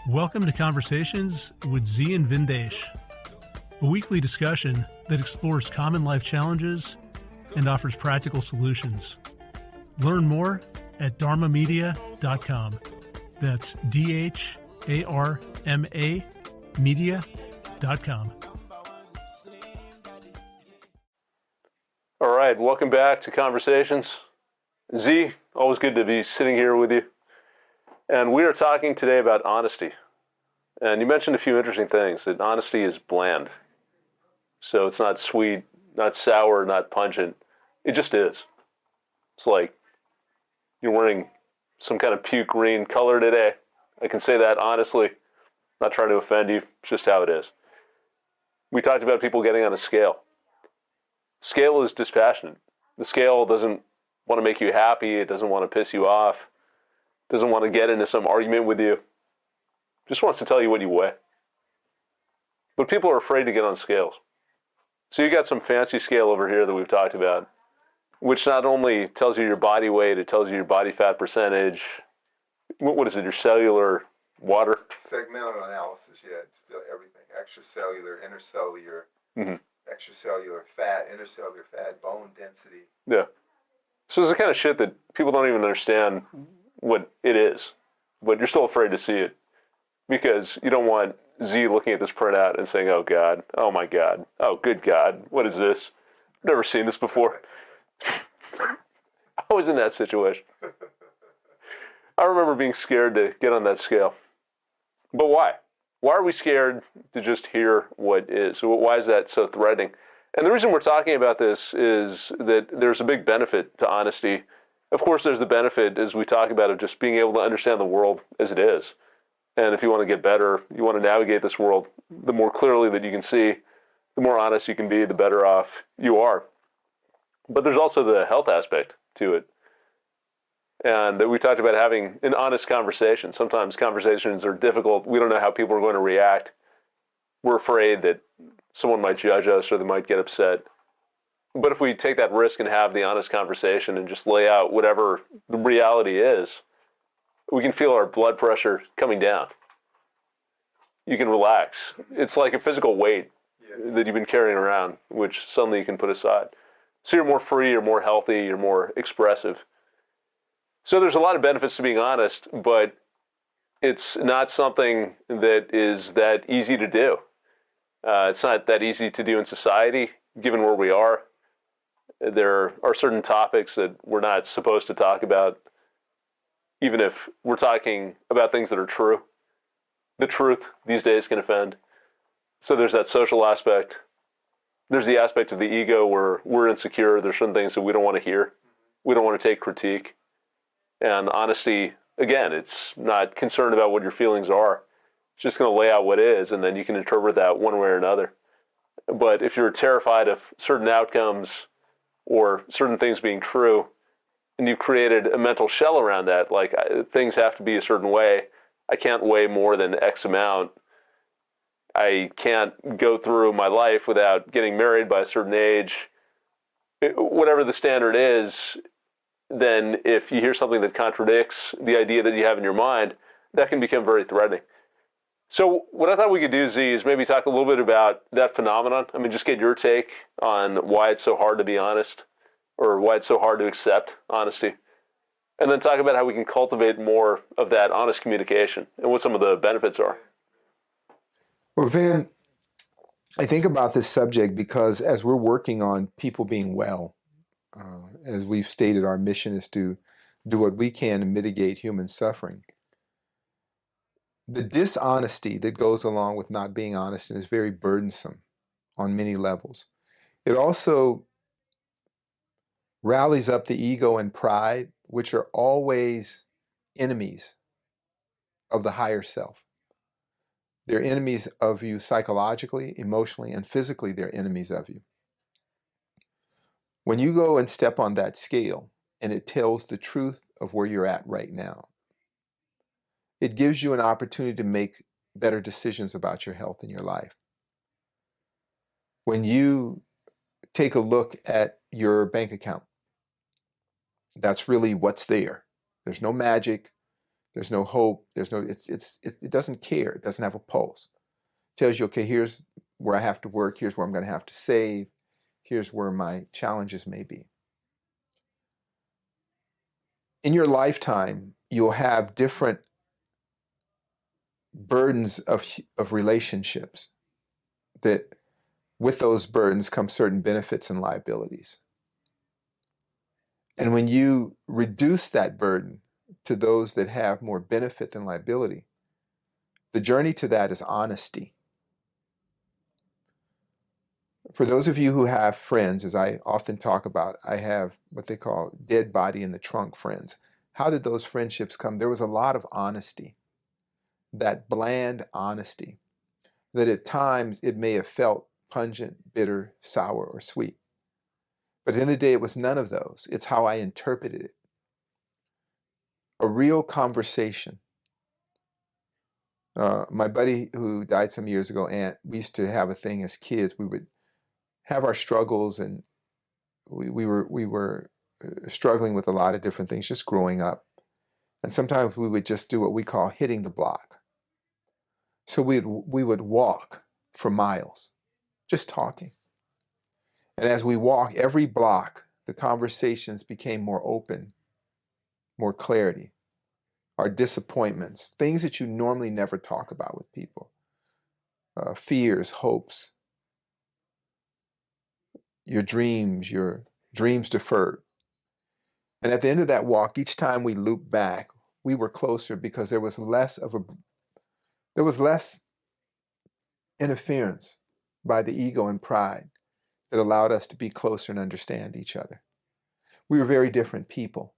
Welcome to Conversations with Zi and Vindesh, a weekly discussion that explores common life challenges and offers practical solutions. Learn more at dharmamedia.com. That's DHARMA media.com. All right, welcome back to Conversations. Z, always good to be sitting here with you. And we are talking today about honesty. And you mentioned a few interesting things, that honesty is bland. So it's not sweet, not sour, not pungent. It just is. It's like you're wearing some kind of puke green color today. I can say that honestly, not trying to offend you, it's just how it is. We talked about people getting on a scale. Scale is dispassionate. The scale doesn't want to make you happy, it doesn't want to piss you off, doesn't want to get into some argument with you, just wants to tell you what you weigh. But people are afraid to get on scales. So you got some fancy scale over here that we've talked about, which not only tells you your body weight, it tells you your body fat percentage. What is it, your cellular water? Segmental analysis, yeah, it's still everything. Extracellular, intercellular, extracellular fat, intercellular fat, bone density. Yeah. So it's the kind of shit that people don't even understand what it is, but you're still afraid to see it because you don't want Z looking at this printout and saying, oh God, oh my God, oh good God, what is this? I've never seen this before. I was in that situation. I remember being scared to get on that scale. But why? Why are we scared to just hear what is? So why is that so threatening? And the reason we're talking about this is that there's a big benefit to honesty. Of course, there's the benefit, as we talk about, of just being able to understand the world as it is. And if you want to get better, you want to navigate this world, the more clearly that you can see, the more honest you can be, the better off you are. But there's also the health aspect to it. And we talked about having an honest conversation. Sometimes conversations are difficult. We don't know how people are going to react. We're afraid that someone might judge us or they might get upset. But if we take that risk and have the honest conversation and just lay out whatever the reality is, we can feel our blood pressure coming down. You can relax. It's like a physical weight that you've been carrying around, which suddenly you can put aside. So you're more free, you're more healthy, you're more expressive. So there's a lot of benefits to being honest, but it's not something that is that easy to do. It's not that easy to do in society, given where we are. There are certain topics that we're not supposed to talk about, even if we're talking about things that are true. The truth these days can offend. So there's that social aspect. There's the aspect of the ego where we're insecure. There's certain things that we don't want to hear. We don't want to take critique. And honesty, again, it's not concerned about what your feelings are. It's just going to lay out what is, and then you can interpret that one way or another. But if you're terrified of certain outcomes or certain things being true, and you've created a mental shell around that, like things have to be a certain way, I can't weigh more than X amount, I can't go through my life without getting married by a certain age, whatever the standard is, then if you hear something that contradicts the idea that you have in your mind, that can become very threatening. So what I thought we could do, Z, is maybe talk a little bit about that phenomenon. I mean, just get your take on why it's so hard to be honest, or why it's so hard to accept honesty. And then talk about how we can cultivate more of that honest communication and what some of the benefits are. Well, Vin, I think about this subject because as we're working on people being well, as we've stated, our mission is to do what we can to mitigate human suffering. The dishonesty that goes along with not being honest is very burdensome on many levels. It also rallies up the ego and pride, which are always enemies of the higher self. They're enemies of you psychologically, emotionally, and physically, they're enemies of you. When you go and step on that scale and it tells the truth of where you're at right now, it gives you an opportunity to make better decisions about your health and your life. When you take a look at your bank account, that's really what's there. There's no magic. There's no hope. It doesn't care. It doesn't have a pulse. It tells you, okay, here's where I have to work. Here's where I'm going to have to save. Here's where my challenges may be. In your lifetime, you'll have different burdens of relationships that with those burdens come certain benefits and liabilities. And when you reduce that burden to those that have more benefit than liability, the journey to that is honesty. For those of you who have friends, as I often talk about, I have what they call dead body in the trunk friends. How did those friendships come? There was a lot of honesty, that bland honesty, that at times it may have felt pungent, bitter, sour, or sweet. But at the end of the day, it was none of those. It's how I interpreted it. A real conversation. My buddy who died some years ago, Ant, we used to have a thing as kids. We would have our struggles, and we were struggling with a lot of different things just growing up. And sometimes we would just do what we call hitting the block. So we would walk for miles, just talking. And as we walk every block, the conversations became more open, more clarity. Our disappointments, things that you normally never talk about with people, fears, hopes, your dreams deferred. And at the end of that walk, each time we looped back, we were closer because there was less interference by the ego and pride that allowed us to be closer and understand each other. We were very different people,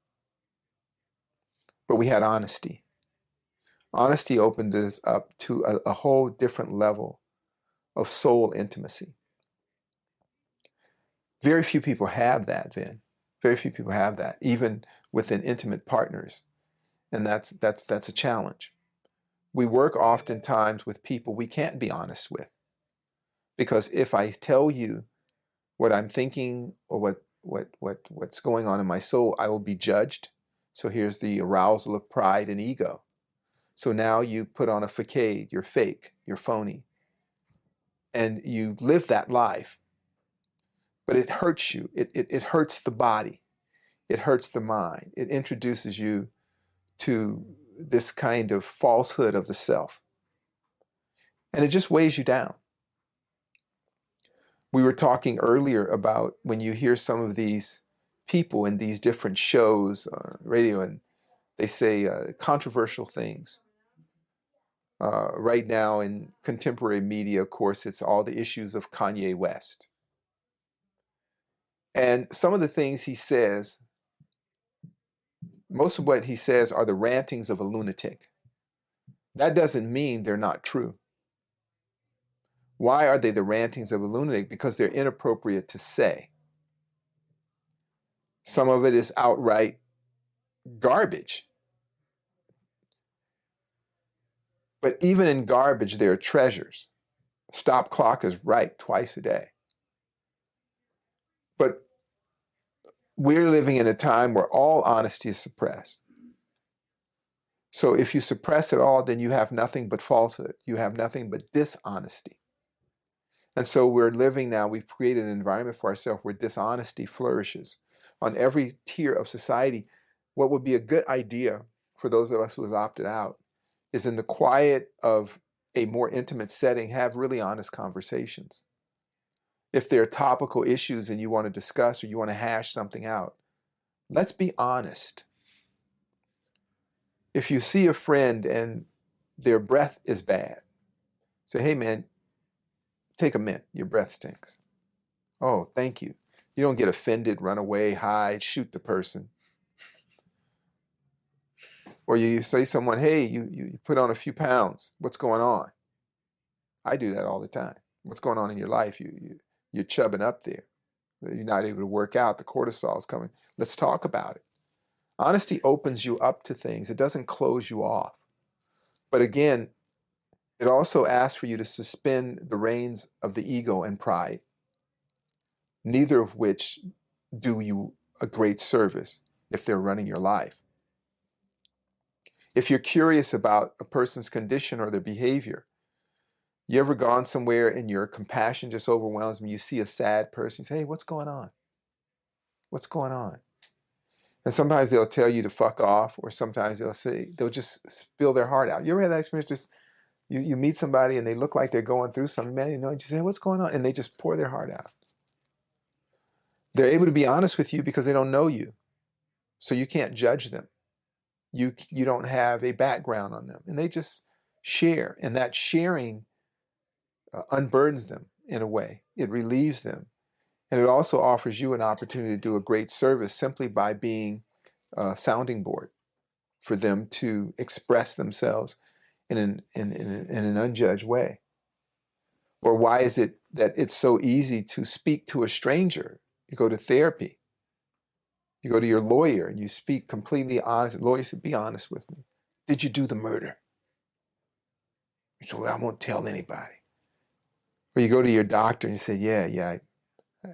but we had honesty. Honesty opened us up to a whole different level of soul intimacy. Very few people have that, Vin. Very few people have that, even within intimate partners. And that's a challenge. We work oftentimes with people we can't be honest with. Because if I tell you what I'm thinking or what's going on in my soul, I will be judged. So here's the arousal of pride and ego. So now you put on a facade, you're fake, you're phony, and you live that life. But it hurts you. It hurts the body. It hurts the mind. It introduces you to this kind of falsehood of the self. And it just weighs you down. We were talking earlier about when you hear some of these people in these different shows, radio, and they say controversial things. Right now in contemporary media, of course, it's all the issues of Kanye West. And some of the things he says, most of what he says are the rantings of a lunatic. That doesn't mean they're not true. Why are they the rantings of a lunatic? Because they're inappropriate to say. Some of it is outright garbage. But even in garbage, there are treasures. Stop clock is right twice a day. But we're living in a time where all honesty is suppressed. So if you suppress it all, then you have nothing but falsehood. You have nothing but dishonesty. And so we're living now, we've created an environment for ourselves where dishonesty flourishes. On every tier of society, what would be a good idea for those of us who have opted out is in the quiet of a more intimate setting, have really honest conversations. If there are topical issues and you want to discuss or you want to hash something out, let's be honest. If you see a friend and their breath is bad, say, hey man, take a mint, your breath stinks. Oh, thank you. You don't get offended, run away, hide, shoot the person. Or you say to someone, hey, you put on a few pounds. What's going on? I do that all the time. What's going on in your life? You're chubbing up there. You're not able to work out. The cortisol is coming. Let's talk about it. Honesty opens you up to things. It doesn't close you off. But again, it also asks for you to suspend the reins of the ego and pride, neither of which do you a great service if they're running your life. If you're curious about a person's condition or their behavior, you ever gone somewhere and your compassion just overwhelms me? You see a sad person, you say, hey, what's going on? What's going on? And sometimes they'll tell you to fuck off, or sometimes they'll just spill their heart out. You ever had that experience? Just you meet somebody and they look like they're going through something, man, you say, what's going on? And they just pour their heart out. They're able to be honest with you because they don't know you. So you can't judge them. You don't have a background on them. And they just share. And that sharing unburdens them in a way. It relieves them. And it also offers you an opportunity to do a great service simply by being a sounding board for them to express themselves in an unjudged way. Or why is it that it's so easy to speak to a stranger? You go to therapy. You go to your lawyer and you speak completely honest. The lawyer said, be honest with me. Did you do the murder? You say, well, I won't tell anybody. Or you go to your doctor and you say, yeah,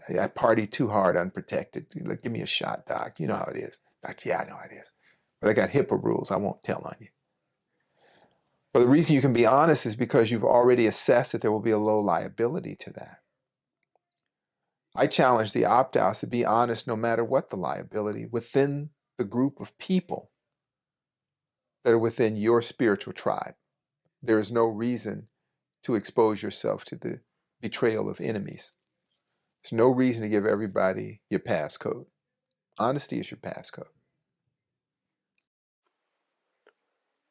I partied too hard unprotected. Like, give me a shot, doc. You know how it is. Doctor, yeah, I know how it is. But I got HIPAA rules. I won't tell on you. Well, the reason you can be honest is because you've already assessed that there will be a low liability to that. I challenge the opt-outs to be honest no matter what the liability within the group of people that are within your spiritual tribe. There is no reason to expose yourself to the betrayal of enemies. There's no reason to give everybody your passcode. Honesty is your passcode.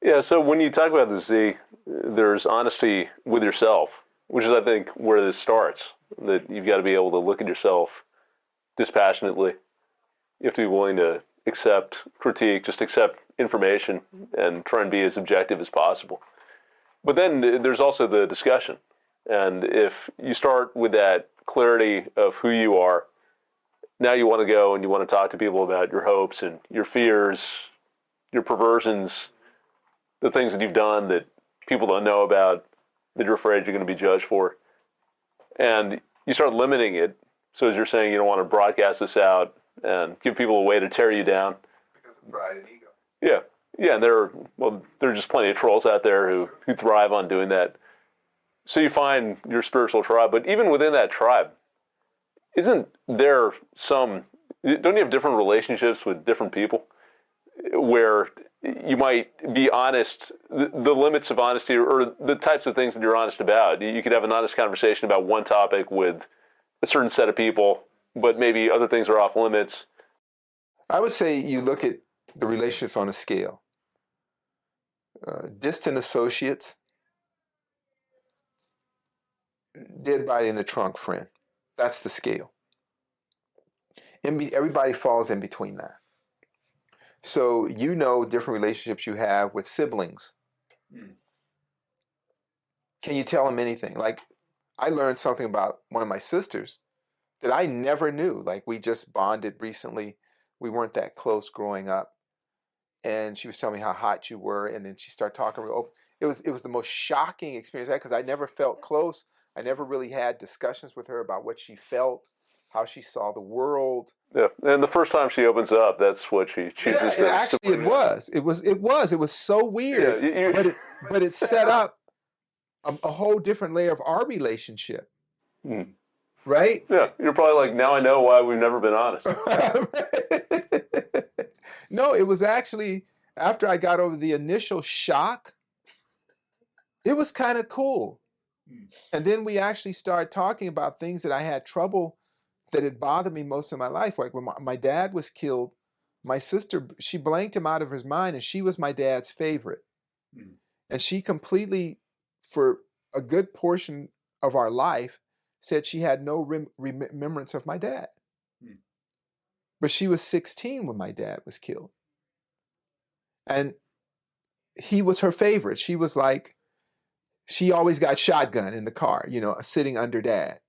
Yeah, so when you talk about the Z, there's honesty with yourself, which is, I think, where this starts. That you've got to be able to look at yourself dispassionately. You have to be willing to accept critique, just accept information, and try and be as objective as possible. But then there's also the discussion. And if you start with that clarity of who you are, now you want to go and you want to talk to people about your hopes and your fears, your perversions, the things that you've done that people don't know about, that you're afraid you're going to be judged for. And you start limiting it. So as you're saying, you don't want to broadcast this out and give people a way to tear you down. Because of pride and ego. Yeah, and there are just plenty of trolls out there who thrive on doing that. So you find your spiritual tribe, but even within that tribe, don't you have different relationships with different people where you might be honest, the limits of honesty or the types of things that you're honest about? You could have an honest conversation about one topic with a certain set of people, but maybe other things are off limits. I would say you look at the relationships on a scale. Distant associates, dead body in the trunk friend. That's the scale. Everybody falls in between that. So different relationships you have with siblings. Can you tell them anything? Like, I learned something about one of my sisters that I never knew. Like, we just bonded recently. We weren't that close growing up. And she was telling me how hot you were, and then she started talking real open. It was the most shocking experience because I never felt close. I never really had discussions with her about what she felt, how she saw the world. Yeah, and the first time she opens up, that's what she chooses to. Actually, it was so weird. Yeah, but it set up a whole different layer of our relationship. Right? Yeah, you're probably like, now I know why we've never been honest. No, it was actually after I got over the initial shock, it was kind of cool. And then we actually started talking about things that I had trouble, that had bothered me most of my life. Like when my dad was killed, my sister, she blanked him out of his mind, and she was my dad's favorite. And she completely, for a good portion of our life, said she had no remembrance of my dad. But she was 16 when my dad was killed. And he was her favorite. She was like, she always got shotgun in the car, sitting under dad.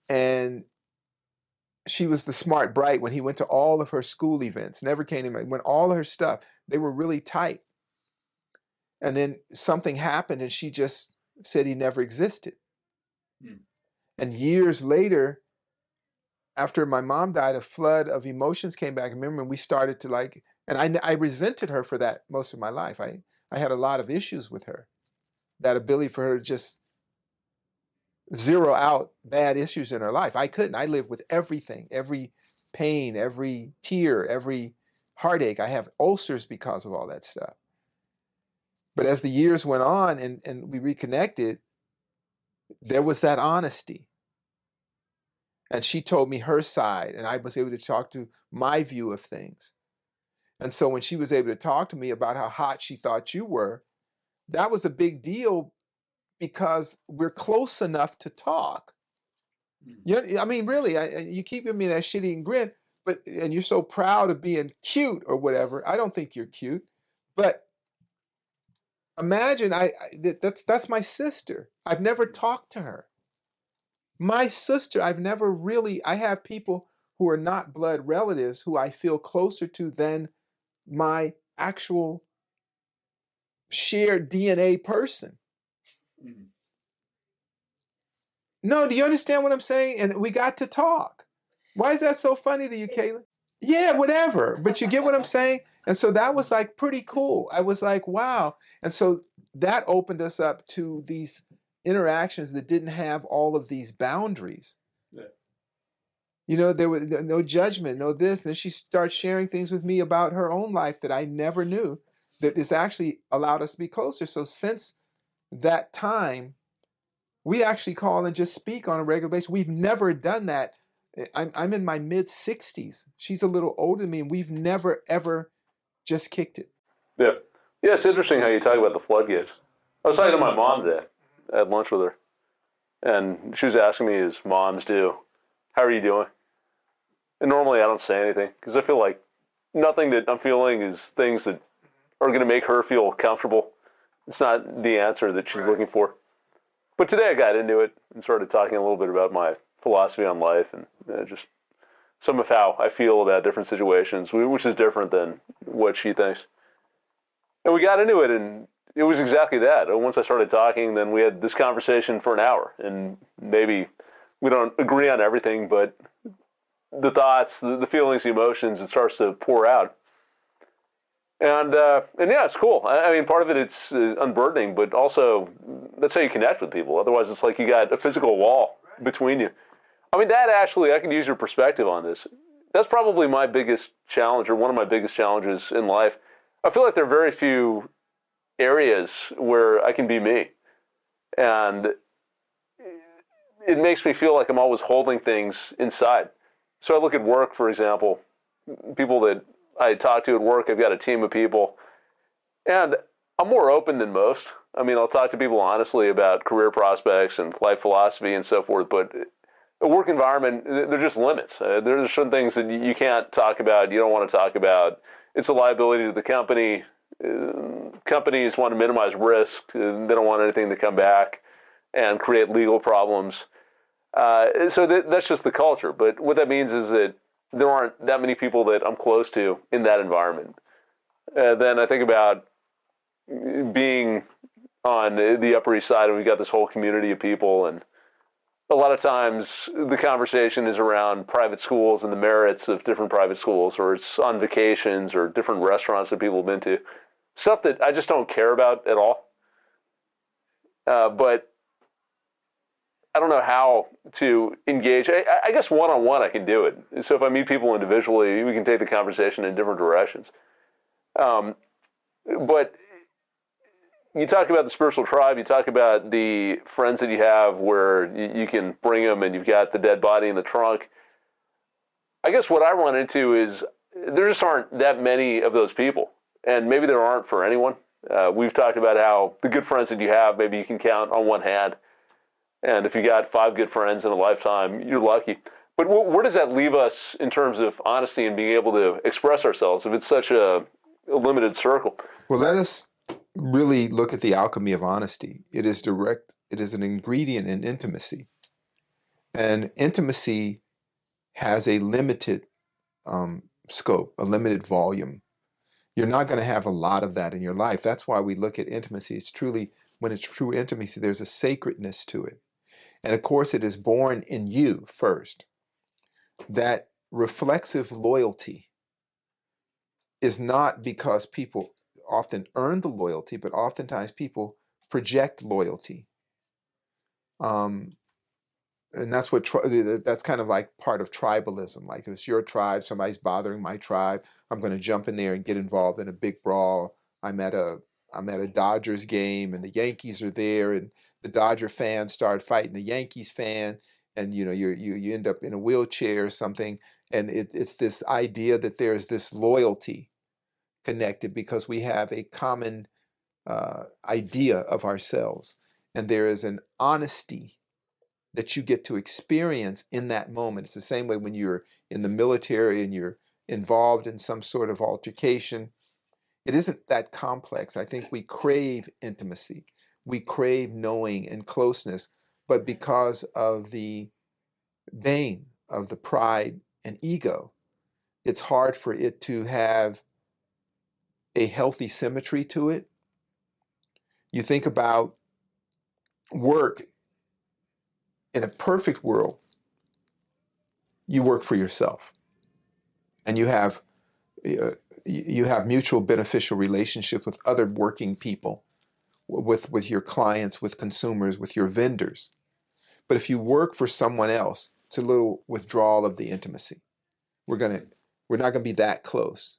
And she was the smart, bright when he went to all of her school events, never came to me. When all her stuff, they were really tight. And then something happened and she just said he never existed. And years later, after my mom died, a flood of emotions came back. I remember we started to And I resented her for that most of my life. I had a lot of issues with her. That ability for her to just zero out bad issues in her life. I couldn't. I lived with everything, every pain, every tear, every heartache. I have ulcers because of all that stuff. But as the years went on and we reconnected, there was that honesty. And she told me her side, and I was able to talk to my view of things. And so when she was able to talk to me about how hot she thought you were, that was a big deal because we're close enough to talk. I mean, really, you keep giving me that shit-eating grin, and you're so proud of being cute or whatever. I don't think you're cute, but imagine that's my sister. I've never talked to her. My sister, I have people who are not blood relatives who I feel closer to than my actual shared DNA person. Mm-hmm. No, do you understand what I'm saying? And we got to talk. Why is that so funny to you, Caitlin? Yeah, whatever. But you get what I'm saying? And so that was like pretty cool. I was like, wow. And so that opened us up to these interactions that didn't have all of these boundaries. Yeah. You know, there was no judgment, no this. And then she starts sharing things with me about her own life that I never knew, that has actually allowed us to be closer. So since that time, we actually call and just speak on a regular basis. We've never done that. I'm in my mid-60s. She's a little older than me, and we've never, ever just kicked it. Yeah. Yeah, it's interesting how you talk about the floodgates. I was talking to my mom today. I had lunch with her. And she was asking me, as moms do, how are you doing? And normally I don't say anything because I feel like nothing that I'm feeling is things that are going to make her feel comfortable. It's not the answer that she's looking for. But today I got into it and started talking a little bit about my philosophy on life and just some of how I feel about different situations, which is different than what she thinks. And we got into it, and it was exactly that. And once I started talking, then we had this conversation for an hour. And maybe we don't agree on everything, but the thoughts, the feelings, the emotions, it starts to pour out. And yeah, it's cool. I mean, part of it, it's unburdening, but also that's how you connect with people. Otherwise, it's like you got a physical wall between you. I mean, that actually, I can use your perspective on this. That's probably my biggest challenge, or one of my biggest challenges in life. I feel like there are very few areas where I can be me. And it makes me feel like I'm always holding things inside. So I look at work, for example, people that I talk to at work, I've got a team of people, and I'm more open than most. I mean, I'll talk to people honestly about career prospects and life philosophy and so forth, but a work environment, there are just limits. There's certain things that you can't talk about, you don't want to talk about. It's a liability to the company. Companies want to minimize risk. They don't want anything to come back and create legal problems. So that's just the culture. But what that means is that there aren't that many people that I'm close to in that environment. Then I think about being on the Upper East Side, and we've got this whole community of people, and a lot of times the conversation is around private schools and the merits of different private schools, or it's on vacations or different restaurants that people have been to. Stuff that I just don't care about at all. But I don't know how to engage. I guess one-on-one I can do it. So if I meet people individually, we can take the conversation in different directions. But you talk about the spiritual tribe, you talk about the friends that you have where you can bring them and you've got the dead body in the trunk. I guess what I run into is there just aren't that many of those people. And maybe there aren't for anyone. We've talked about how the good friends that you have, maybe you can count on one hand. And if you got 5 good friends in a lifetime, you're lucky. But where does that leave us in terms of honesty and being able to express ourselves if it's such a limited circle? Well, let us really look at the alchemy of honesty. It is an ingredient in intimacy. And intimacy has a limited scope, a limited volume. You're not going to have a lot of that in your life. That's why we look at intimacy. When it's true intimacy, there's a sacredness to it. And of course, it is born in you first. That reflexive loyalty is not because people often earn the loyalty, but oftentimes people project loyalty. Um, and that's what that's kind of like part of tribalism. Like if it's your tribe, somebody's bothering my tribe, I'm going to jump in there and get involved in a big brawl. I'm at a Dodgers game and the Yankees are there, and the Dodger fans start fighting the Yankees fan, and you end up in a wheelchair or something. And it's this idea that there is this loyalty connected because we have a common idea of ourselves, and there is an honesty that you get to experience in that moment. It's the same way when you're in the military and you're involved in some sort of altercation. It isn't that complex. I think we crave intimacy. We crave knowing and closeness, but because of the bane of the pride and ego, it's hard for it to have a healthy symmetry to it. You think about work. In a perfect world, you work for yourself, and you have mutual beneficial relationships with other working people, with your clients, with consumers, with your vendors. But if you work for someone else, it's a little withdrawal of the intimacy. We're not gonna be that close.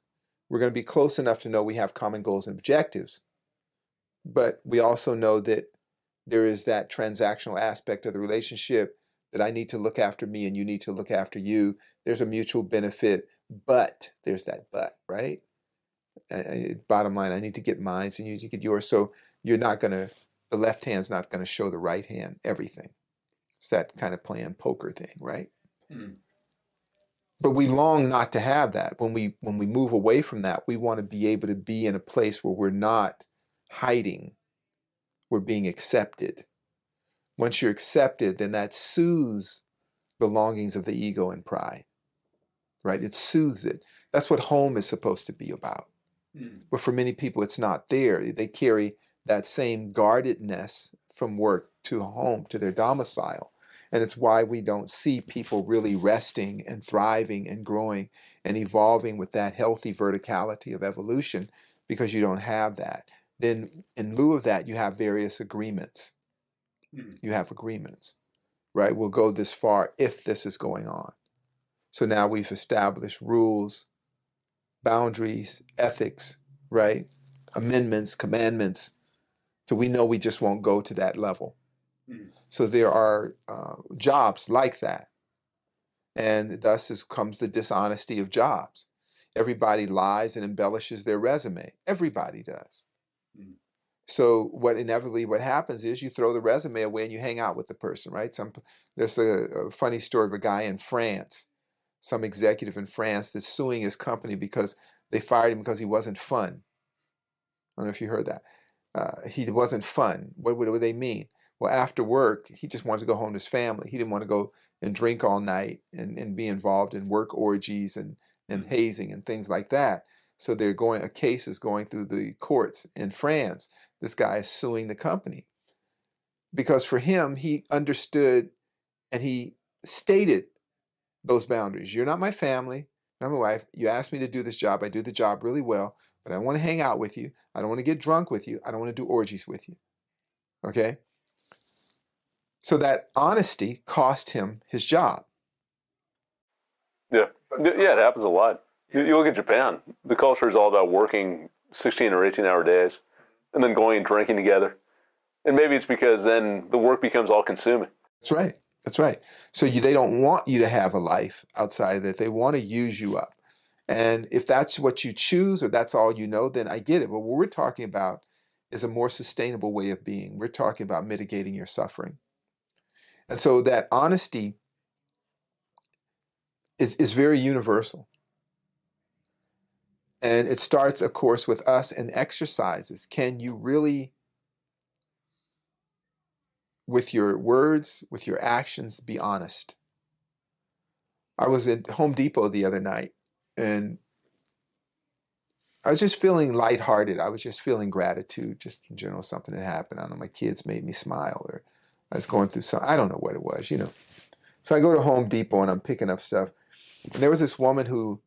We're gonna be close enough to know we have common goals and objectives, but we also know that there is that transactional aspect of the relationship, that I need to look after me and you need to look after you. There's a mutual benefit, but there's that but, right? Bottom line, I need to get mine and you need to get yours. So the left hand's not going to show the right hand everything. It's that kind of playing poker thing, right? Mm. But we long not to have that. When we move away from that, we want to be able to be in a place where we're not hiding, we're being accepted. Once you're accepted, then that soothes the longings of the ego and pride, right? It soothes it. That's what home is supposed to be about. Mm. But for many people, it's not there. They carry that same guardedness from work to home, to their domicile. And it's why we don't see people really resting and thriving and growing and evolving with that healthy verticality of evolution, because you don't have that. Then in lieu of that, you have various agreements. You have agreements, right? We'll go this far if this is going on. So now we've established rules, boundaries, ethics, right? Amendments, commandments. So we know we just won't go to that level. So there are jobs like that. And thus comes the dishonesty of jobs. Everybody lies and embellishes their resume. Everybody does. So what happens is you throw the resume away and you hang out with the person, right? There's a funny story of a guy in France, some executive in France that's suing his company because they fired him because he wasn't fun. I don't know if you heard that. He wasn't fun. What would they mean? Well, after work, he just wanted to go home to his family. He didn't want to go and drink all night and be involved in work orgies and hazing and things like that. So a case is going through the courts in France. This guy is suing the company because for him, he understood and he stated those boundaries. You're not my family, not my wife. You asked me to do this job. I do the job really well, but I don't want to hang out with you. I don't want to get drunk with you. I don't want to do orgies with you. Okay? So that honesty cost him his job. Yeah, it happens a lot. You look at Japan. The culture is all about working 16 or 18-hour days and then going and drinking together. And maybe it's because then the work becomes all-consuming. That's right. That's right. So they don't want you to have a life outside of that. They want to use you up. And if that's what you choose or that's all you know, then I get it. But what we're talking about is a more sustainable way of being. We're talking about mitigating your suffering. And so that honesty is very universal. And it starts, of course, with us and exercises. Can you really, with your words, with your actions, be honest? I was at Home Depot the other night, and I was just feeling lighthearted. I was just feeling gratitude, just in general, something that happened. I don't know, my kids made me smile, or I was going through I don't know what it was, So I go to Home Depot, and I'm picking up stuff. And there was this woman who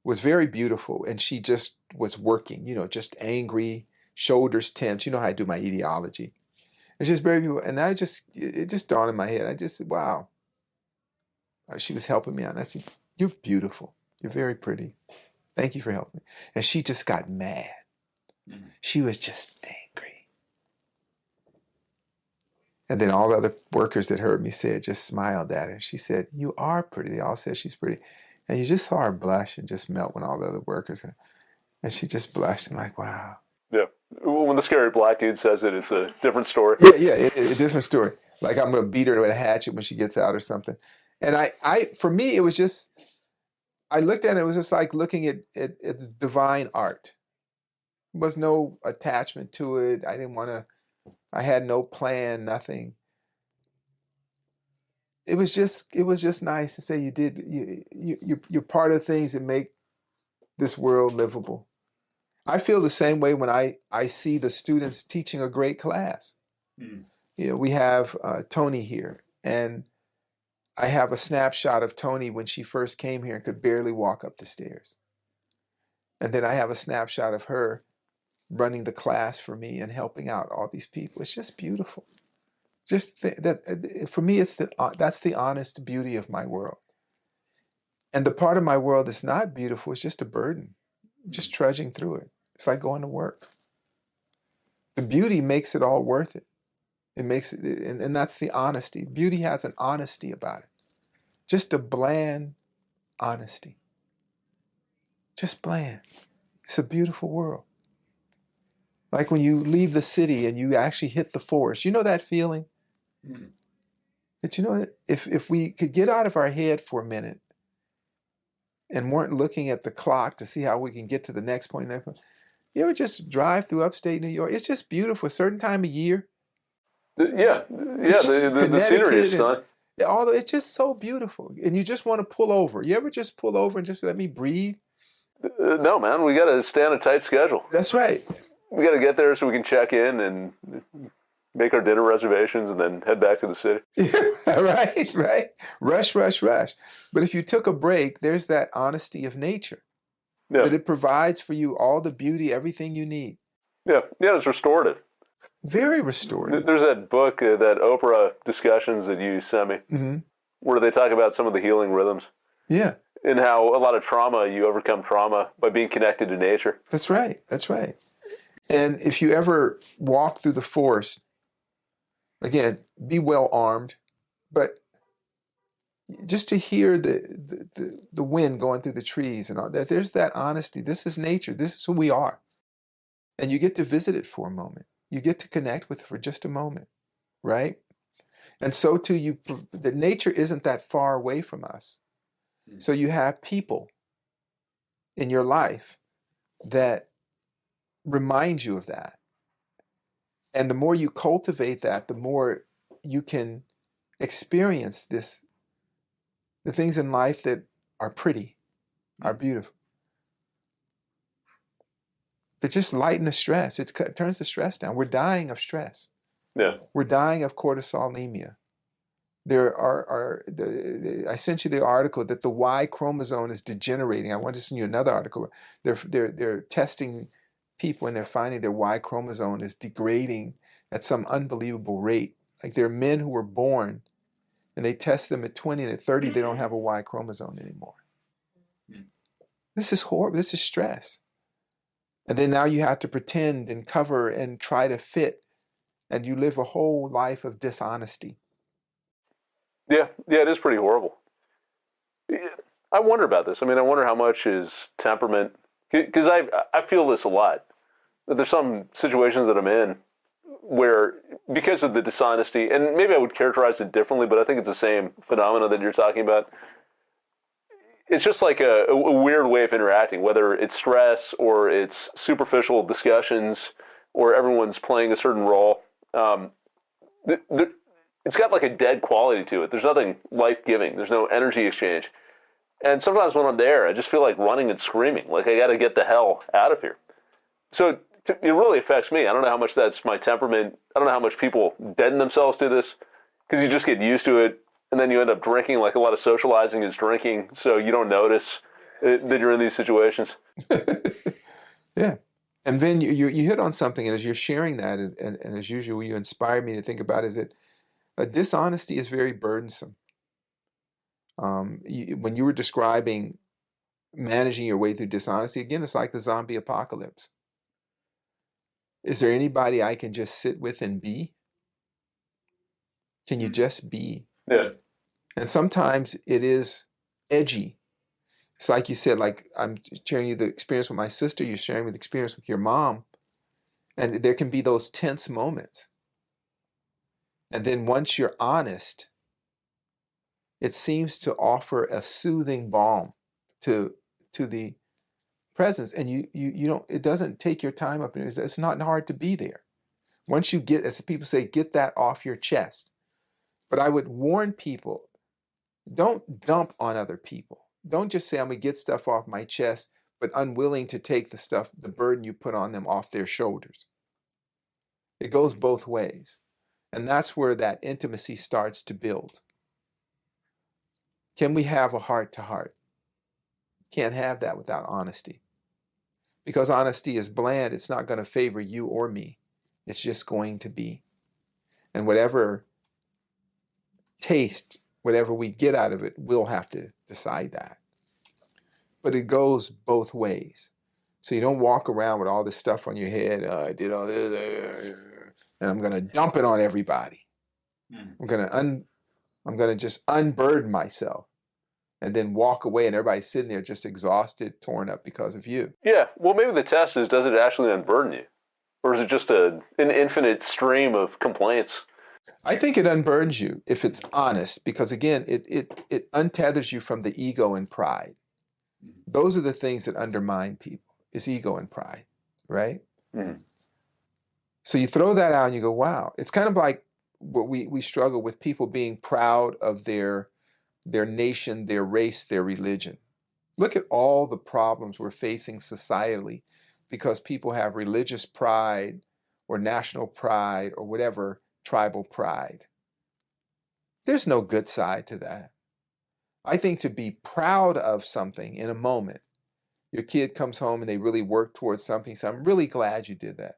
was very beautiful, and she just was working, just angry, shoulders tense. You know how I do my etiology. It's just very beautiful. And it just dawned in my head. I just said, wow. She was helping me out. And I said, you're beautiful. You're very pretty. Thank you for helping me. And she just got mad. She was just angry. And then all the other workers that heard me say it just smiled at her. She said, you are pretty. They all said she's pretty. And you just saw her blush and just melt when all the other workers. And she just blushed and like, wow. Yeah. When the scary black dude says it, it's a different story. Yeah, a different story. Like I'm going to beat her with a hatchet when she gets out or something. And for me, it was just, I looked at it, it was just like looking at the divine art. There was no attachment to it. I had no plan, nothing. It was just nice to say you're part of things that make this world livable. I feel the same way when I see the students teaching a great class. We have Tony here, and I have a snapshot of Tony when she first came here and could barely walk up the stairs. And then I have a snapshot of her running the class for me and helping out all these people. It's just beautiful. For me, that's the honest beauty of my world. And the part of my world that's not beautiful is just a burden, just trudging through it. It's like going to work. The beauty makes it all worth it. It makes it, and that's the honesty. Beauty has an honesty about it. Just a bland honesty. Just bland. It's a beautiful world. Like when you leave the city and you actually hit the forest. You know that feeling? That if we could get out of our head for a minute and weren't looking at the clock to see how we can get to the next point. You ever just drive through upstate New York? It's just beautiful. A certain time of year. Yeah. The scenery is stunning. Although it's just so beautiful. And you just want to pull over. You ever just pull over and just let me breathe? No, man. We got to stay on a tight schedule. That's right. We got to get there so we can check in and make our dinner reservations and then head back to the city. Right. Rush. But if you took a break, there's that honesty of nature. Yeah. That it provides for you all the beauty, everything you need. Yeah, it's restorative. Very restorative. There's that book, that Oprah discussions that you sent me, where they talk about some of the healing rhythms. Yeah. And how a lot of trauma, you overcome trauma by being connected to nature. That's right. And if you ever walk through the forest, again, be well armed, but just to hear the wind going through the trees and all that, there's that honesty. This is nature. This is who we are. And you get to visit it for a moment. You get to connect with it for just a moment, right? And so too, the nature isn't that far away from us. So you have people in your life that remind you of that. And the more you cultivate that, the more you can experience the things in life that are pretty, are beautiful. That just lighten the stress. It turns the stress down. We're dying of stress. Yeah. We're dying of cortisolemia. I sent you the article that the Y chromosome is degenerating. I want to send you another article. They're testing people and they're finding their Y chromosome is degrading at some unbelievable rate. Like there are men who were born and they test them at 20 and at 30, they don't have a Y chromosome anymore. This is horrible. This is stress. And then now you have to pretend and cover and try to fit, and you live a whole life of dishonesty. Yeah, it is pretty horrible. I wonder about this. I mean, I wonder how much is temperament, because I feel this a lot. There's some situations that I'm in where, because of the dishonesty, and maybe I would characterize it differently, but I think it's the same phenomena that you're talking about. It's just like a weird way of interacting, whether it's stress or it's superficial discussions or everyone's playing a certain role. It's got like a dead quality to it. There's nothing life-giving. There's no energy exchange. And sometimes when I'm there, I just feel like running and screaming, like I got to get the hell out of here. So it really affects me. I don't know how much that's my temperament. I don't know how much people deaden themselves to this, because you just get used to it. And then you end up drinking, like a lot of socializing is drinking, so you don't notice. that you're in these situations. Yeah. And then you hit on something, and as you're sharing that, and as usual, you inspire me to think about is that dishonesty is very burdensome. When you were describing managing your way through dishonesty, again, it's like the zombie apocalypse. Is there anybody I can just sit with and be? Can you just be? Yeah. And sometimes it is edgy. It's like you said, like I'm sharing you the experience with my sister, you're sharing the experience with your mom, and there can be those tense moments. And then once you're honest, it seems to offer a soothing balm to the presence. And you don't, it doesn't take your time up, and it's not hard to be there. Once you get, as people say, get that off your chest. But I would warn people, don't dump on other people. Don't just say, I'm going to get stuff off my chest, but unwilling to take the stuff, the burden you put on them off their shoulders. It goes both ways. And that's where that intimacy starts to build. Can we have a heart to heart? Can't have that without honesty. Because honesty is bland, it's not going to favor you or me. It's just going to be. And whatever taste, whatever we get out of it, we'll have to decide that. But it goes both ways. So you don't walk around with all this stuff on your head. I did all this, and I'm going to dump it on everybody. I'm going to just unburden myself, and then walk away, and everybody's sitting there just exhausted, torn up because of you. Yeah. Well, maybe the test is, does it actually unburden you, or is it just an infinite stream of complaints? I think it unburdens you if it's honest, because again, it untethers you from the ego and pride. Those are the things that undermine people, is ego and pride, right? Mm. So you throw that out and you go, wow. It's kind of like what we struggle with, people being proud of their nation, their race, their religion. Look at all the problems we're facing societally because people have religious pride or national pride or whatever, tribal pride. There's no good side to that. I think to be proud of something in a moment, your kid comes home and they really work towards something, so I'm really glad you did that.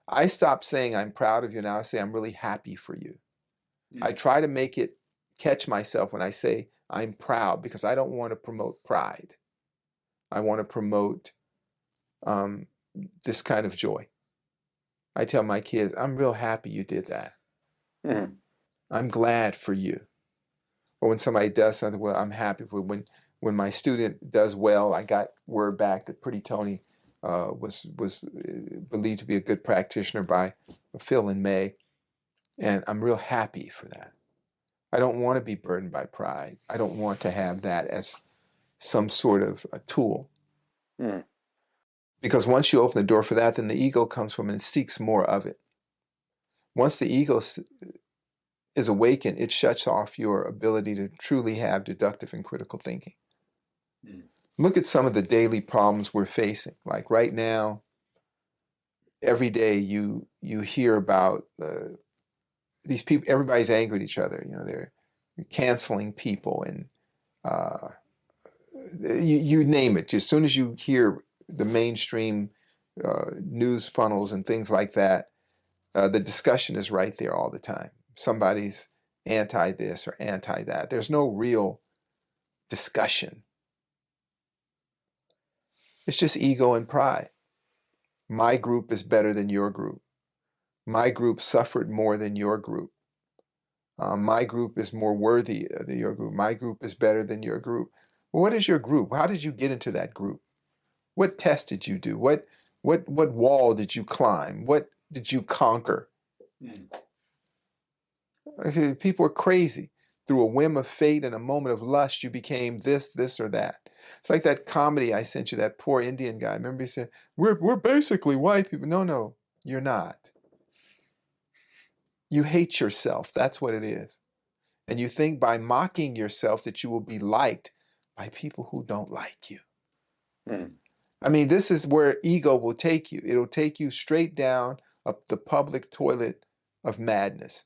I stopped saying I'm proud of you, now I say I'm really happy for you. I try to catch myself when I say I'm proud, because I don't want to promote pride. I want to promote this kind of joy. I tell my kids, I'm real happy you did that. Mm. I'm glad for you. Or when somebody does something, well, I'm happy for when my student does well. I got word back that Pretty Tony was believed to be a good practitioner by Phil in May, and I'm real happy for that. I don't want to be burdened by pride. I don't want to have that as some sort of a tool. Mm. Because once you open the door for that, then the ego comes from and seeks more of it. Once the ego is awakened, it shuts off your ability to truly have deductive and critical thinking. Mm. Look at some of the daily problems we're facing. Like right now, every day you hear about these people. Everybody's angry at each other. You know, they're canceling people, and you name it. As soon as you hear the mainstream news funnels and things like that, the discussion is right there all the time. Somebody's anti this or anti that. There's no real discussion. It's just ego and pride. My group is better than your group. My group suffered more than your group. My group is more worthy than your group. My group is better than your group. Well, what is your group? How did you get into that group? What test did you do? What wall did you climb? What did you conquer? People are crazy. Through a whim of fate and a moment of lust, you became this, or that. It's like that comedy I sent you, that poor Indian guy. Remember he said, we're basically white people. No, you're not. You hate yourself. That's what it is. And you think by mocking yourself that you will be liked by people who don't like you. Mm. I mean, this is where ego will take you. It'll take you straight down up the public toilet of madness.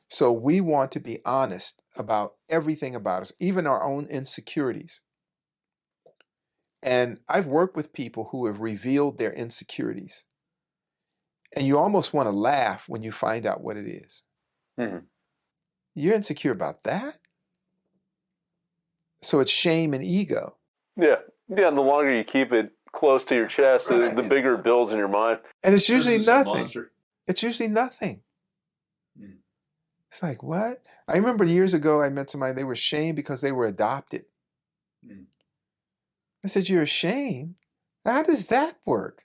So we want to be honest about everything about us, even our own insecurities. And I've worked with people who have revealed their insecurities. And you almost want to laugh when you find out what it is. Hmm. You're insecure about that? So it's shame and ego. Yeah. Yeah. And the longer you keep it close to your chest, the bigger it builds in your mind. And it's usually Turns into some nothing. monster. It's usually nothing. Mm. It's like, what? I remember years ago I met somebody, they were ashamed because they were adopted. Mm. I said, you're ashamed? How does that work?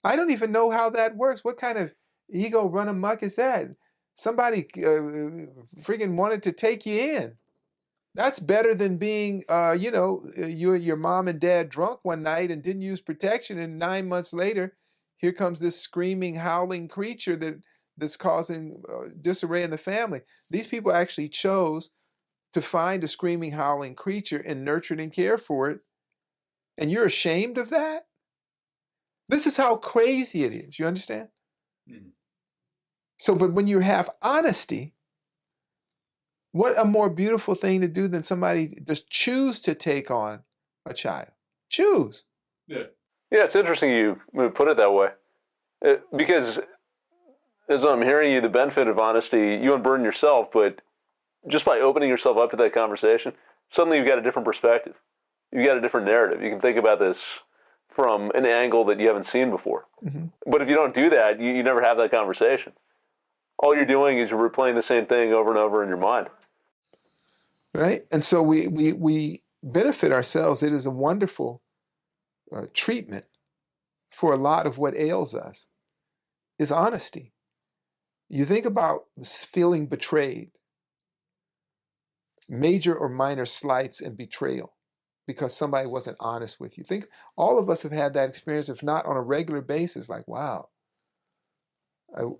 I don't even know how that works. What kind of ego run amok is that? Somebody freaking wanted to take you in. That's better than being, your mom and dad drunk one night and didn't use protection, and 9 months later, here comes this screaming, howling creature that's causing disarray in the family. These people actually chose to find a screaming, howling creature and nurtured and care for it, and you're ashamed of that? This is how crazy it is. You understand? Mm. So, but when you have honesty, what a more beautiful thing to do than somebody just choose to take on a child. Choose. Yeah. Yeah, it's interesting you put it that way. Because as I'm hearing you, the benefit of honesty, you unburden yourself, but just by opening yourself up to that conversation, suddenly you've got a different perspective. You've got a different narrative. You can think about this from an angle that you haven't seen before. Mm-hmm. But if you don't do that, you never have that conversation. All you're doing is you're replaying the same thing over and over in your mind. Right? And so we benefit ourselves. It is a wonderful treatment for a lot of what ails us is honesty. You think about feeling betrayed, major or minor slights and betrayal because somebody wasn't honest with you. Think all of us have had that experience, if not on a regular basis, like, wow,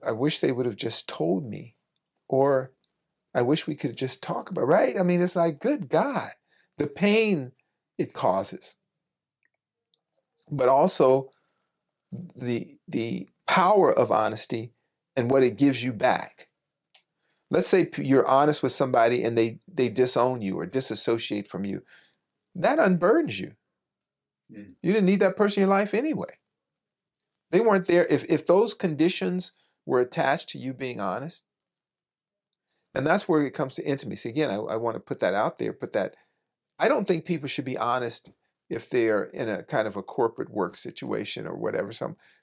I wish they would have just told me, or I wish we could just talk about it, right? I mean, it's like, good God, the pain it causes, but also the power of honesty and what it gives you back. Let's say you're honest with somebody and they disown you or disassociate from you. That unburdens you. Mm. You didn't need that person in your life anyway. They weren't there. If those conditions were attached to you being honest, and that's where it comes to intimacy. Again, I want to put that out there, I don't think people should be honest if they're in a kind of a corporate work situation or whatever.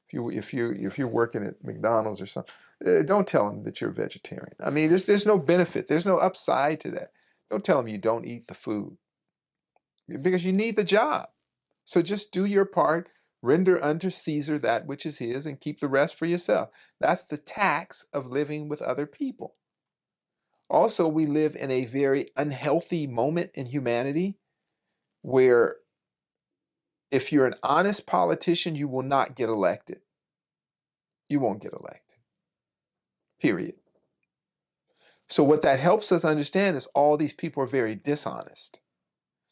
If you're working at McDonald's or something, don't tell them that you're a vegetarian. I mean, there's no benefit. There's no upside to that. Don't tell them you don't eat the food because you need the job. So just do your part. Render unto Caesar that which is his, and keep the rest for yourself. That's the tax of living with other people. Also, we live in a very unhealthy moment in humanity where if you're an honest politician, you will not get elected. You won't get elected. Period. So what that helps us understand is all these people are very dishonest.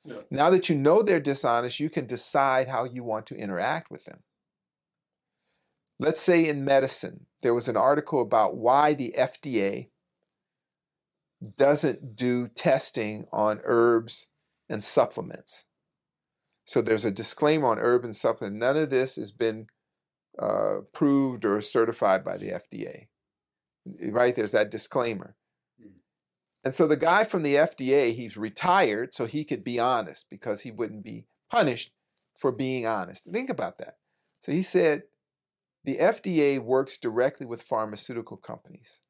Yeah. Now that you know they're dishonest, you can decide how you want to interact with them. Let's say in medicine, there was an article about why the FDA doesn't do testing on herbs and supplements. So there's a disclaimer on herbs and supplements. None of this has been approved or certified by the FDA. Right? There's that disclaimer. Mm. And so the guy from the FDA, he's retired so he could be honest because he wouldn't be punished for being honest. Think about that. So he said, the FDA works directly with pharmaceutical companies.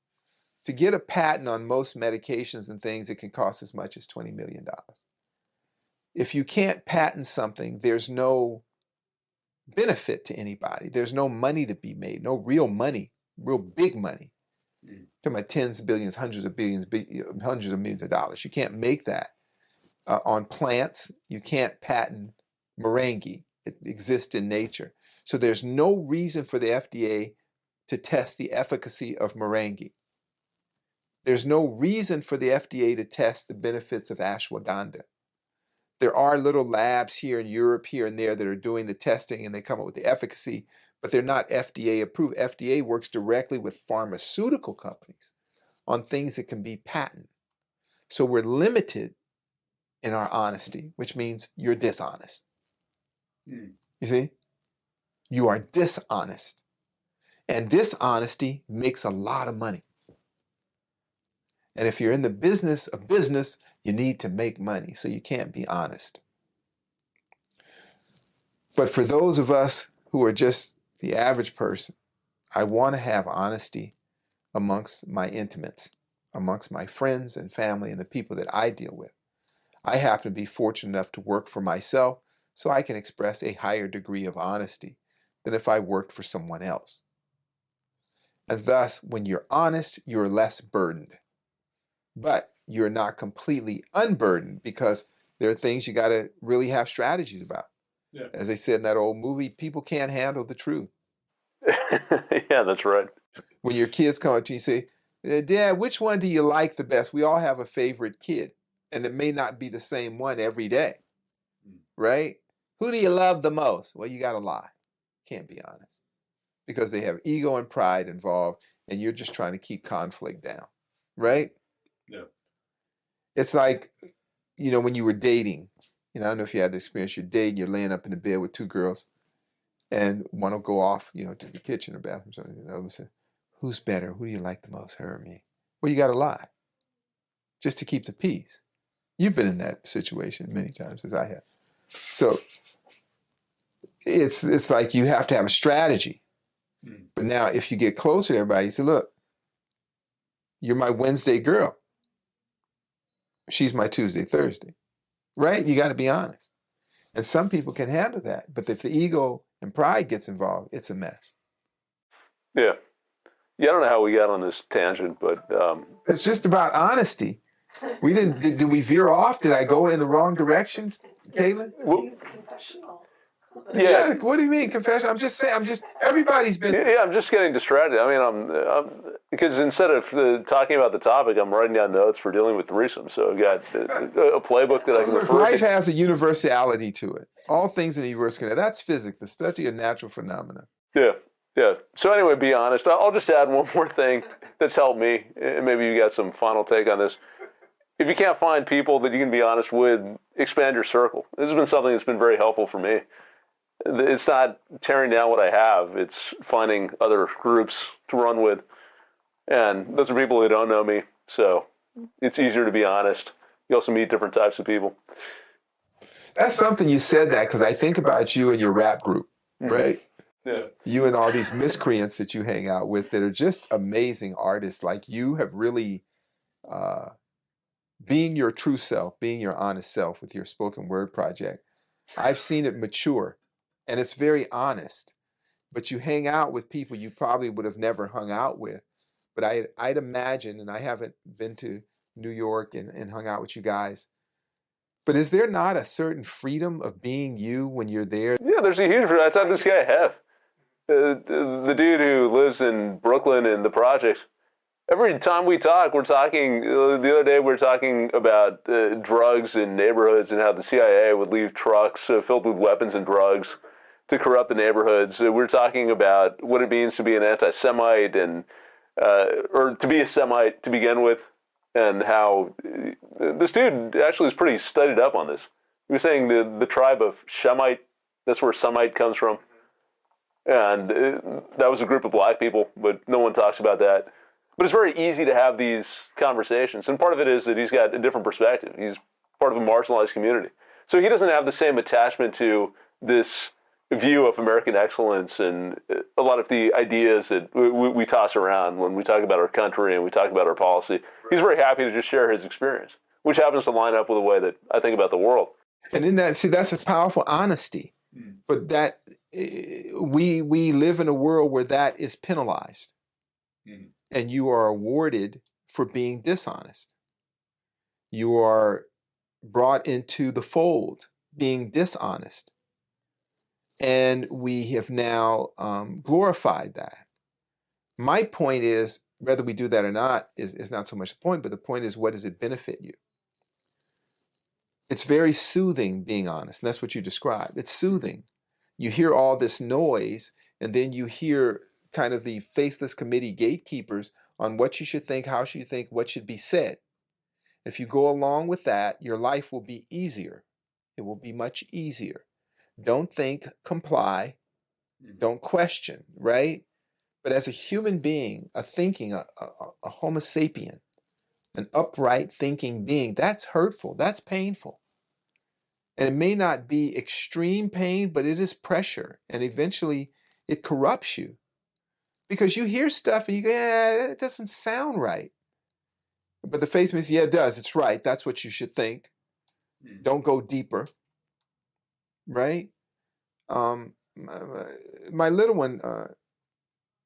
To get a patent on most medications and things, it can cost as much as $20 million. If you can't patent something, there's no benefit to anybody. There's no money to be made, no real money, real big money. Mm. Talking about tens of billions, hundreds of billions, hundreds of millions of dollars. You can't make that on plants. You can't patent meringue. It exists in nature. So there's no reason for the FDA to test the efficacy of meringue. There's no reason for the FDA to test the benefits of ashwagandha. There are little labs here in Europe, here and there, that are doing the testing and they come up with the efficacy, but they're not FDA approved. FDA works directly with pharmaceutical companies on things that can be patented. So we're limited in our honesty, which means you're dishonest. Mm. You see? You are dishonest. And dishonesty makes a lot of money. And if you're in the business of business, you need to make money, so you can't be honest. But for those of us who are just the average person, I want to have honesty amongst my intimates, amongst my friends and family and the people that I deal with. I happen to be fortunate enough to work for myself, so I can express a higher degree of honesty than if I worked for someone else. And thus, when you're honest, you're less burdened. But you're not completely unburdened because there are things you got to really have strategies about. Yeah. As they said in that old movie, people can't handle the truth. Yeah, that's right. When your kids come up to you and say, Dad, which one do you like the best? We all have a favorite kid, and it may not be the same one every day, right? Who do you love the most? Well, you got to lie. Can't be honest because they have ego and pride involved, and you're just trying to keep conflict down, right? Yeah. It's like, when you were dating, I don't know if you had the experience, you're dating, you're laying up in the bed with two girls, and one will go off, to the kitchen or bathroom, something, and the other will say, who's better? Who do you like the most, her or me? Well, you got to lie just to keep the peace. You've been in that situation many times, as I have. So it's like you have to have a strategy. But now if you get closer to everybody, you say, look, you're my Wednesday girl. She's my Tuesday, Thursday, right? You got to be honest. And some people can handle that. But if the ego and pride gets involved, it's a mess. Yeah. Yeah, I don't know how we got on this tangent, but it's just about honesty. We did we veer off? Did I go in the wrong direction, Caitlin? Confessional. Yeah. What do you mean confession? I'm just saying. Everybody's been. Yeah, I'm just getting distracted. I mean, I'm because instead of talking about the topic, I'm writing down notes for dealing with threesome. So I've got a playbook that I can refer Life to. has a universality to it. All things in the universe can. That's physics, the study of natural phenomena. Yeah. Yeah. So anyway, be honest. I'll just add one more thing that's helped me, and maybe you got some final take on this. If you can't find people that you can be honest with, expand your circle. This has been something that's been very helpful for me. It's not tearing down what I have. It's finding other groups to run with. And those are people who don't know me. So it's easier to be honest. You also meet different types of people. That's something you said that because I think about you and your rap group, right? Yeah. You and all these miscreants that you hang out with that are just amazing artists. Like you have really being your true self, being your honest self with your spoken word project. I've seen it mature and it's very honest, but you hang out with people you probably would have never hung out with. But I'd imagine, and I haven't been to New York and hung out with you guys, but is there not a certain freedom of being you when you're there? Yeah, there's a huge freedom. That's how this guy have. The dude who lives in Brooklyn in the project, every time we talk, we're talking, the other day we were talking about drugs in neighborhoods and how the CIA would leave trucks filled with weapons and drugs to corrupt the neighborhoods. We're talking about what it means to be an anti-Semite and or to be a Semite to begin with, and how this dude actually is pretty studied up on this. He was saying the tribe of Shemite, that's where Semite comes from. And that was a group of black people, but no one talks about that. But it's very easy to have these conversations. And part of it is that he's got a different perspective. He's part of a marginalized community. So he doesn't have the same attachment to this view of American excellence and a lot of the ideas that we toss around when we talk about our country and we talk about our policy. He's very happy to just share his experience, which happens to line up with the way that I think about the world. And in that, that's a powerful honesty. But that we live in a world where that is penalized. And you are awarded for being dishonest. You are brought into the fold being dishonest. And we have now glorified that. My point is, whether we do that or not is not so much the point, but the point is, what does it benefit you? It's very soothing being honest, and that's what you described. It's soothing. You hear all this noise, and then you hear kind of the faceless committee gatekeepers on what you should think, how should you think, what should be said. If you go along with that, your life will be easier. It will be much easier Don't think, comply, don't question, right? But as a human being, a thinking, a Homo sapien, an upright thinking being, that's hurtful, that's painful. And it may not be extreme pain, but it is pressure. And eventually it corrupts you because you hear stuff and you go, yeah, it doesn't sound right. But the faith means, yeah, it does. It's right. That's what you should think. Don't go deeper, right? My little one,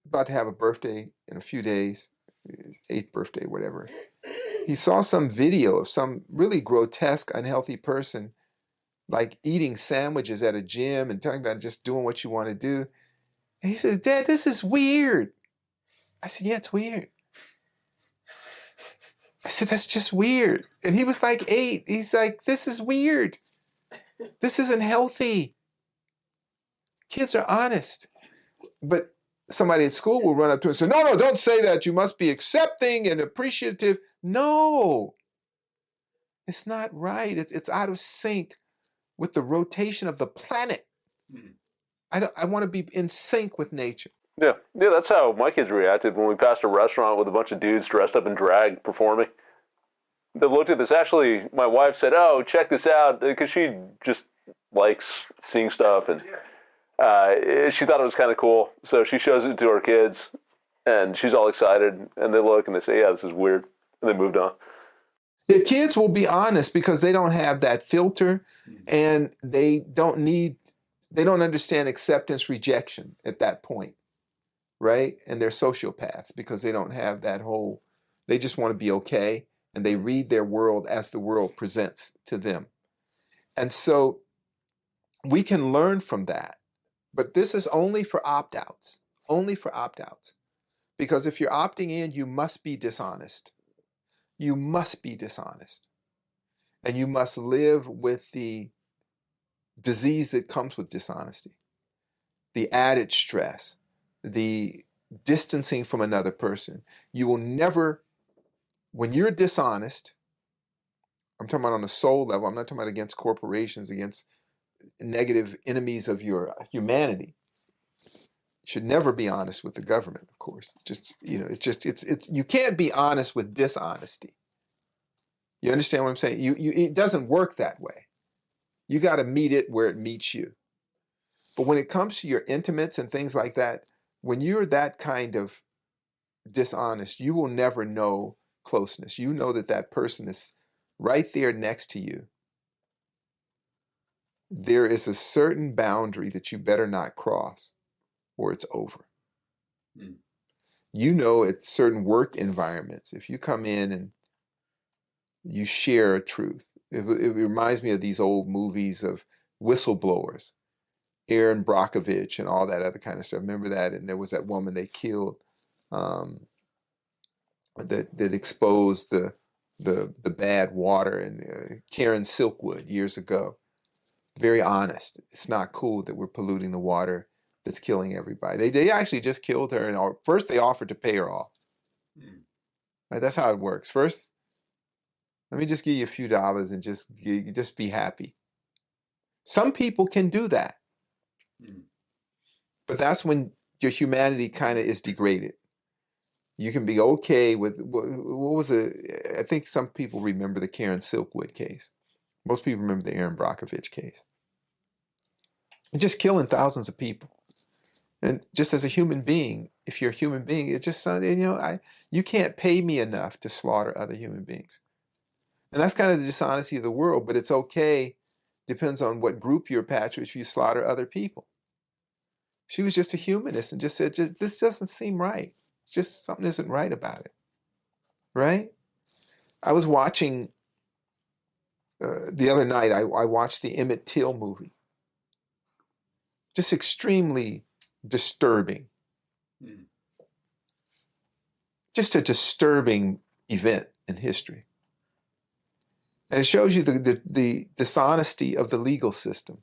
about to have a birthday in a few days, his 8th birthday, whatever. He saw some video of some really grotesque, unhealthy person like eating sandwiches at a gym and talking about just doing what you want to do. And he says, Dad, this is weird. I said, yeah, it's weird. I said, that's just weird. And he was like 8. He's like, this is weird. This isn't healthy. Kids are honest. But somebody at school will run up to him and say, no, don't say that. You must be accepting and appreciative. No, it's not right. It's out of sync with the rotation of the planet. I want to be in sync with nature. Yeah, that's how my kids reacted when we passed a restaurant with a bunch of dudes dressed up in drag performing. They looked at this. Actually, my wife said, oh, check this out, because she just likes seeing stuff, and she thought it was kind of cool. So she shows it to her kids, and she's all excited, and they look and they say, yeah, this is weird, and they moved on. The kids will be honest because they don't have that filter, and they don't understand acceptance, rejection at that point, right? And they're sociopaths because they don't have that whole, they just want to be okay, and they read their world as the world presents to them. And so we can learn from that, but this is only for opt-outs, because if you're opting in, you must be dishonest. You must be dishonest. And you must live with the disease that comes with dishonesty, the added stress, the distancing from another person. You will never, when you're dishonest, I'm talking about on a soul level, I'm not talking about against corporations, against negative enemies of your humanity. You should never be honest with the government, of course. It's you can't be honest with dishonesty. You understand what I'm saying? It doesn't work that way. You got to meet it where it meets you. But when it comes to your intimates and things like that, when you're that kind of dishonest, you will never know closeness. You know that person is right there next to you. There is a certain boundary that you better not cross or it's over. You know, at certain work environments, if you come in and you share a truth, it reminds me of these old movies of whistleblowers, Aaron Brockovich and all that other kind of stuff. Remember that? And there was that woman they killed that exposed the bad water, and Karen Silkwood years ago. Very honest. It's not cool that we're polluting the water that's killing everybody. They actually just killed her, and first they offered to pay her off. Right, that's how it works. First, let me just give you a few dollars and just be happy. Some people can do that. But that's when your humanity kind of is degraded. You can be okay with, what was it? I think some people remember the Karen Silkwood case. Most people remember the Aaron Brockovich case. You're just killing thousands of people. And just as a human being, if you're a human being, it's just, you can't pay me enough to slaughter other human beings. And that's kind of the dishonesty of the world, but it's okay. Depends on what group you're attached with if you slaughter other people. She was just a humanist and just said, this doesn't seem right. It's just something isn't right about it. Right? I was watching, the other night, I watched the Emmett Till movie. Just extremely disturbing. Just a disturbing event in history. And it shows you the dishonesty of the legal system.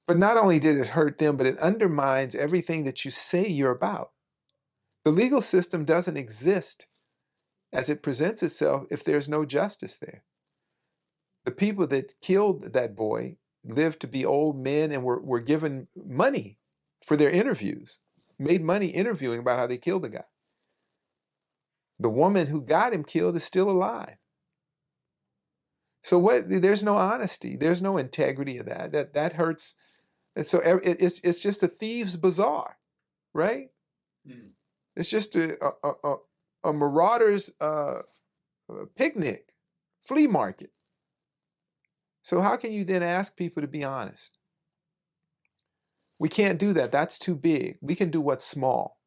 But not only did it hurt them, but it undermines everything that you say you're about. The legal system doesn't exist as it presents itself if there's no justice there. The people that killed that boy, lived to be old men and were given money for their interviews, made money interviewing about how they killed the guy. The woman who got him killed is still alive. So there's no honesty. There's no integrity of that. That hurts. And so it's just a thieves' bazaar, right? Mm. It's just a marauder's picnic, flea market. So how can you then ask people to be honest? We can't do that. That's too big. We can do what's small.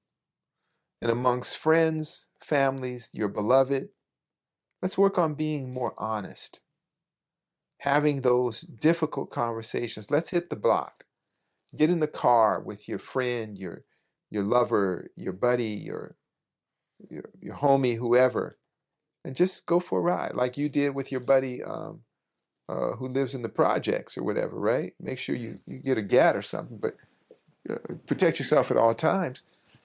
And amongst friends, families, your beloved, let's work on being more honest. Having those difficult conversations. Let's hit the block. Get in the car with your friend, your lover, your buddy, your homie, whoever, and just go for a ride, like you did with your buddy who lives in the projects or whatever, right? Make sure you get a GAT or something, but protect yourself at all times.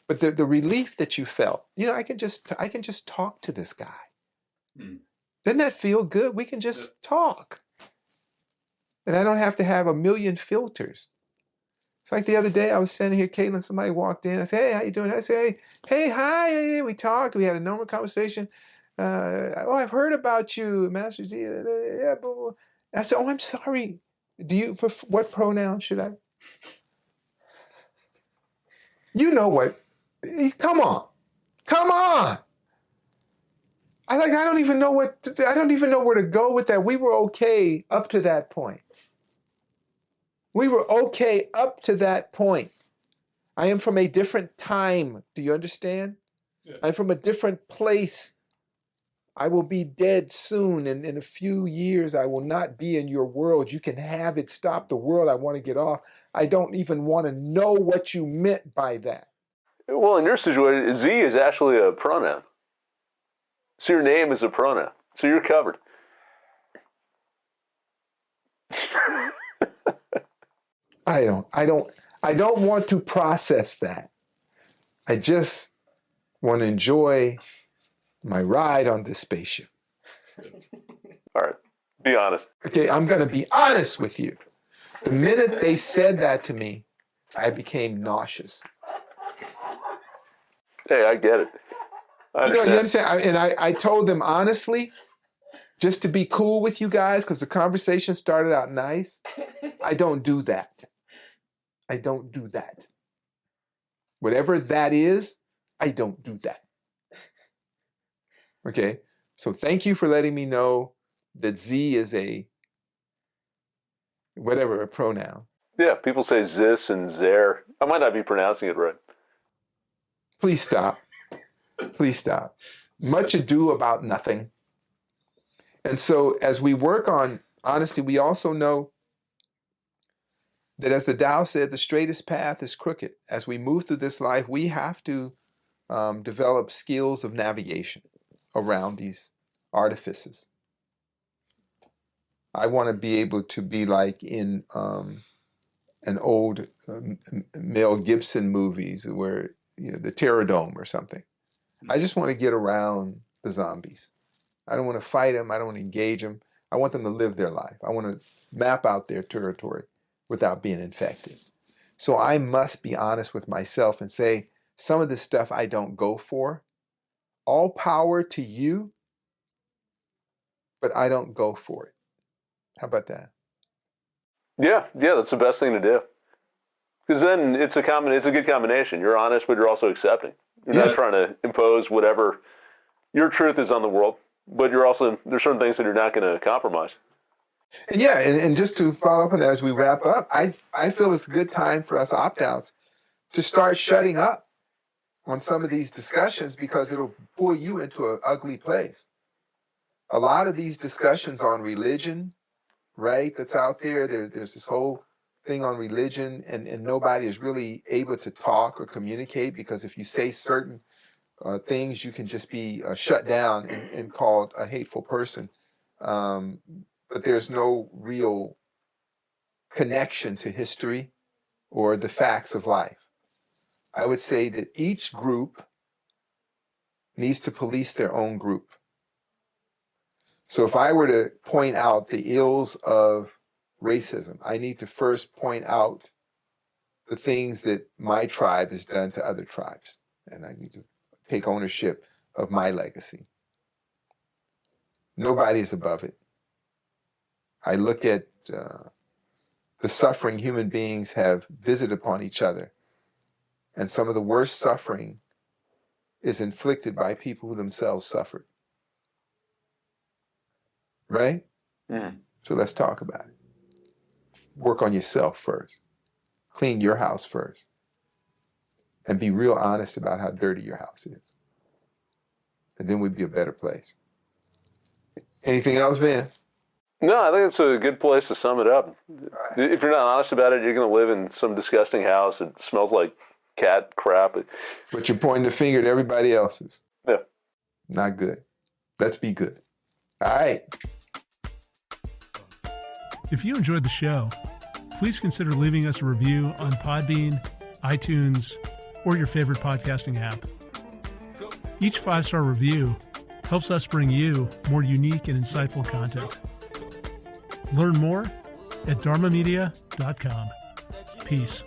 But the relief that you felt, I can just talk to this guy. Mm. Doesn't that feel good? We can just talk. And I don't have to have a million filters. It's like the other day I was standing here, Caitlin, somebody walked in. I said, hey, how you doing? I said, hey, hi. We talked. We had a normal conversation. I've heard about you, Master Zi. Yeah, blah, blah. I said, I'm sorry. What pronoun should I? You know what? Come on. I don't even know I don't even know where to go with that. We were okay up to that point. We were okay up to that point. I am from a different time. Do you understand? Yeah. I'm from a different place. I will be dead soon. And in a few years, I will not be in your world. You can have it. Stop the world. I want to get off. I don't even want to know what you meant by that. Well, in your situation, Z is actually a pronoun. So your name is a pronoun. So you're covered. I don't want to process that. I just want to enjoy my ride on this spaceship. All right. Be honest. Okay, I'm going to be honest with you. The minute they said that to me, I became nauseous. Hey, I get it. I understand. You understand? I told them honestly, just to be cool with you guys, because the conversation started out nice. I don't do that. I don't do that. Whatever that is, I don't do that. Okay? So thank you for letting me know that Z is a pronoun. Yeah, people say zis and zer. I might not be pronouncing it right. Please stop. Please stop. Much ado about nothing. And so as we work on honesty, we also know that, as the Tao said, the straightest path is crooked. As we move through this life, we have to develop skills of navigation around these artifices. I want to be able to be like in an old Mel Gibson movies where, the Terror Dome or something. I just want to get around the zombies. I don't want to fight them. I don't want to engage them. I want them to live their life. I want to map out their territory without being infected. So I must be honest with myself and say, some of this stuff I don't go for. All power to you, but I don't go for it. How about that? Yeah, that's the best thing to do. Because then it's a good combination. You're honest, but you're also accepting. You're not trying to impose whatever your truth is on the world, but there's certain things that you're not going to compromise. And just to follow up on that as we wrap up, I feel it's a good time for us opt-outs to start shutting up on some of these discussions, because it'll pull you into an ugly place. A lot of these discussions on religion, right, that's out there, there's this whole thing on religion, and nobody is really able to talk or communicate, because if you say certain things, you can just be shut down and called a hateful person. But there's no real connection to history or the facts of life. I would say that each group needs to police their own group. So if I were to point out the ills of racism. I need to first point out the things that my tribe has done to other tribes. And I need to take ownership of my legacy. Nobody is above it. I look at the suffering human beings have visited upon each other. And some of the worst suffering is inflicted by people who themselves suffered. Right? Mm. So let's talk about it. Work on yourself first. Clean your house first. And be real honest about how dirty your house is. And then we'd be a better place. Anything else, Van? No, I think it's a good place to sum it up. If you're not honest about it, you're going to live in some disgusting house. It smells like cat crap. But you're pointing the finger at everybody else's. Yeah. Not good. Let's be good. All right. If you enjoyed the show, please consider leaving us a review on Podbean, iTunes, or your favorite podcasting app. Each 5-star review helps us bring you more unique and insightful content. Learn more at dharmamedia.com. Peace.